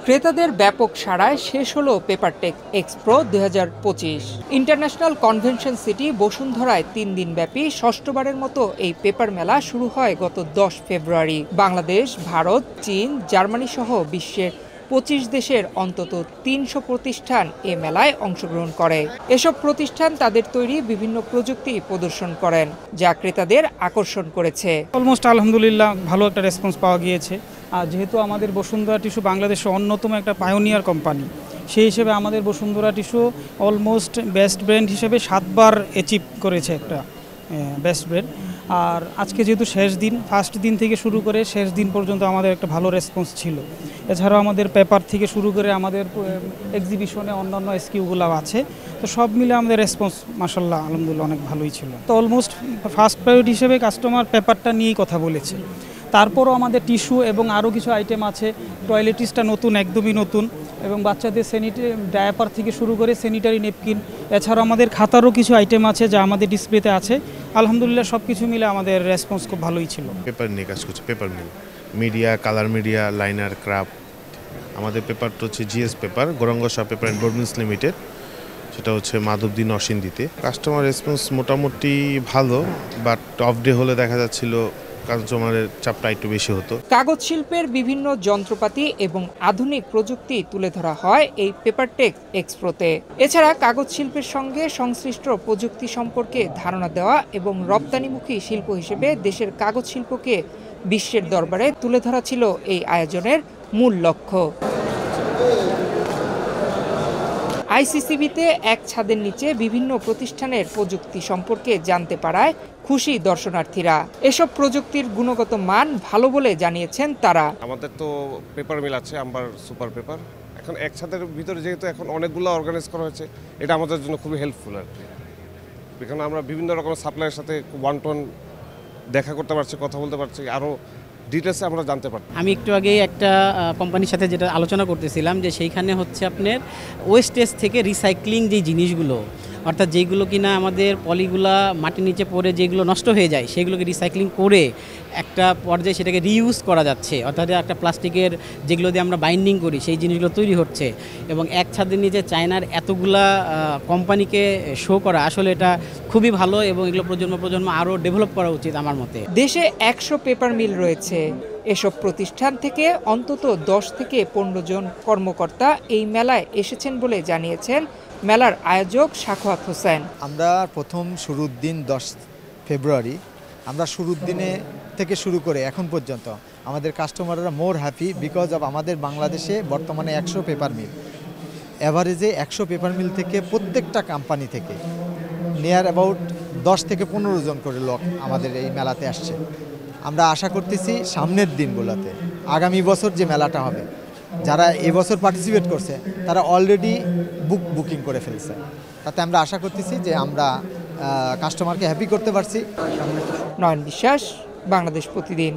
ক্রেতাদের ব্যাপক সাড়ায় শেষ হলো পেপারটেক এক্সপ্রো 2025। ইন্টারন্যাশনাল কনভেনশন সিটি বসুন্ধরায় 3 দিনব্যাপী ষষ্ঠবারের মতো এই পেপার মেলা শুরু হয় গত 10 ফেব্রুয়ারি। বাংলাদেশ, ভারত, চীন, জার্মানি সহ বিশ্বের 25 দেশের অন্তত 300 প্রতিষ্ঠান এ মেলায় অংশগ্রহণ করে। এসব প্রতিষ্ঠান তাদের তৈরি বিভিন্ন প্রযুক্তি প্রদর্শন করেন, যা ক্রেতাদের আকর্ষণ করেছে। অলমোস্ট আলহামদুলিল্লাহ ভালো একটা রেসপন্স পাওয়া গিয়েছে। আর যেহেতু আমাদের বসুন্ধরা টিস্যু বাংলাদেশের অন্যতম একটা পায়োনিয়ার কোম্পানি, সেই হিসেবে আমাদের Bashundhara tissue almost best brand হিসেবে 7বার অ্যাচিভ করেছে একটা বেস্ট ব্র্যান্ড। আর আজকে যেহেতু শেষ দিন, ফার্স্ট দিন থেকে শুরু করে শেষ দিন পর্যন্ত আমাদের একটা ভালো রেসপন্স ছিল। এছাড়াও আমাদের পেপার থেকে শুরু করে আমাদের এক্সিবিশনে অন্যান্য স্কিউগুলো আছে, তো সব মিলে আমাদের রেসপন্স মাশাআল্লাহ আলহামদুলিল্লাহ অনেক ভালোই ছিল। তো অলমোস্ট ফার্স্ট প্রায়োরিটি হিসেবে কাস্টমার পেপারটা নিয়েই কথা বলেছে। তারপরও আমাদের টিস্যু এবং আরও কিছু আইটেম আছে। টয়লেটিসটা নতুন, একদমই নতুন, এবং বাচ্চাদের ডায়াপার থেকে শুরু করে স্যানিটারি নেপকিন, এছাড়াও আমাদের খাতারও কিছু আইটেম আছে যা আমাদের ডিসপ্লেতে আছে। আলহামদুলিল্লাহ সব কিছু মিলে আমাদের রেসপন্স খুব ভালোই ছিল। পেপার নিয়ে কাজ করছে, paper mill, media, colour media, liner, craft. আমাদের পেপারটা হচ্ছে GS paper, Gouranga Shah paper and board mills limited, সেটা হচ্ছে মাধবদী নরসিংদীতে। কাস্টমার রেসপন্স মোটামুটি ভালো, বাট অফ ডে হলে দেখা যাচ্ছিল কাস্টমারের চাপটা একটু বেশি হতো। কাগজ শিল্পের বিভিন্ন যন্ত্রপাতি এবং আধুনিক প্রযুক্তি তুলে ধরা হয় এই পেপারটেক এক্সপ্রোতে। এছাড়া কাগজ শিল্পের সঙ্গে সংশ্লিষ্ট প্রযুক্তি সম্পর্কে ধারণা দেওয়া এবং রপ্তানিমুখী শিল্প হিসেবে দেশের কাগজ শিল্পকে বিশ্বের দরবারে তুলে ধরা ছিল এই আয়োজনের মূল লক্ষ্য। আইসিসিবিতে এক ছাদের নিচে বিভিন্ন প্রতিষ্ঠানের প্রযুক্তি সম্পর্কে জানতে পারায় খুশি দর্শনার্থীরা। এসব প্রযুক্তির গুণগত মান ভালো বলে জানিয়েছেন তারা। আমাদের তো পেপার মিল আছে, আম্বার সুপার পেপার। এখন এক ছাদের ভিতরে যেহেতু এখন অনেকগুলো অর্গানাইজ করা হয়েছে, এটা আমাদের জন্য খুবই হেল্পফুল আর কি। এখানে আমরা বিভিন্ন রকমের সাপ্লাইয়ের সাথে ওয়ান টু ওয়ান দেখা করতে পারছি, কথা বলতে পারছি, আরও ডিটেলসে আমরা জানতে পারি। আমি একটু আগে একটা কোম্পানির সাথে যেটা আলোচনা করতেছিলাম, যে সেইখানে হচ্ছে আপনার ওয়েস্টেজ থেকে রিসাইক্লিং যে জিনিসগুলো, অর্থাৎ যেগুলো কিনা আমাদের পলিগুলা মাটির নিচে পড়ে যেগুলো নষ্ট হয়ে যায়, সেগুলোকে রিসাইক্লিং করে একটা পর্যায়ে সেটাকে রিইউজ করা যাচ্ছে। অর্থাৎ একটা প্লাস্টিকের যেগুলো দিয়ে আমরা বাইন্ডিং করি, সেই জিনিসগুলো তৈরি হচ্ছে। এবং এক ছাদের নিচে চায়নার এতগুলা কোম্পানিকে শো করা, আসলে এটা খুবই ভালো, এবং এগুলো প্রজন্ম আরও ডেভেলপ করা উচিত আমার মতে। দেশে 100 পেপার মিল রয়েছে। এসব প্রতিষ্ঠান থেকে অন্তত 10 থেকে 15 জন কর্মকর্তা এই মেলায় এসেছেন বলে জানিয়েছেন মেলার আয়োজক সাখাওয়াত হোসেন। আমরা প্রথম শুরুর দিন 10 ফেব্রুয়ারি, আমরা শুরুর দিনে থেকে শুরু করে এখন পর্যন্ত আমাদের কাস্টমাররা মোর হ্যাপি বিকজ অফ আমাদের বাংলাদেশে বর্তমানে 100 পেপার মিল, অ্যাভারেজে 100 পেপার মিল থেকে প্রত্যেকটা কোম্পানি থেকে নিয়ার অ্যাবাউট 10 থেকে 15 জন করে লোক আমাদের এই মেলাতে আসছে। আমরা আশা করতেছি সামনের দিনগুলোতে, আগামী বছর যে মেলাটা হবে, যারা এবছর পার্টিসিপেট করছে তারা অলরেডি বুকিং করে ফেলছে। তাতে আমরা আশা করতেছি যে আমরা কাস্টমারকে হ্যাপি করতে পারছি। নয়ন বিশ্বাস, বাংলাদেশ প্রতিদিন।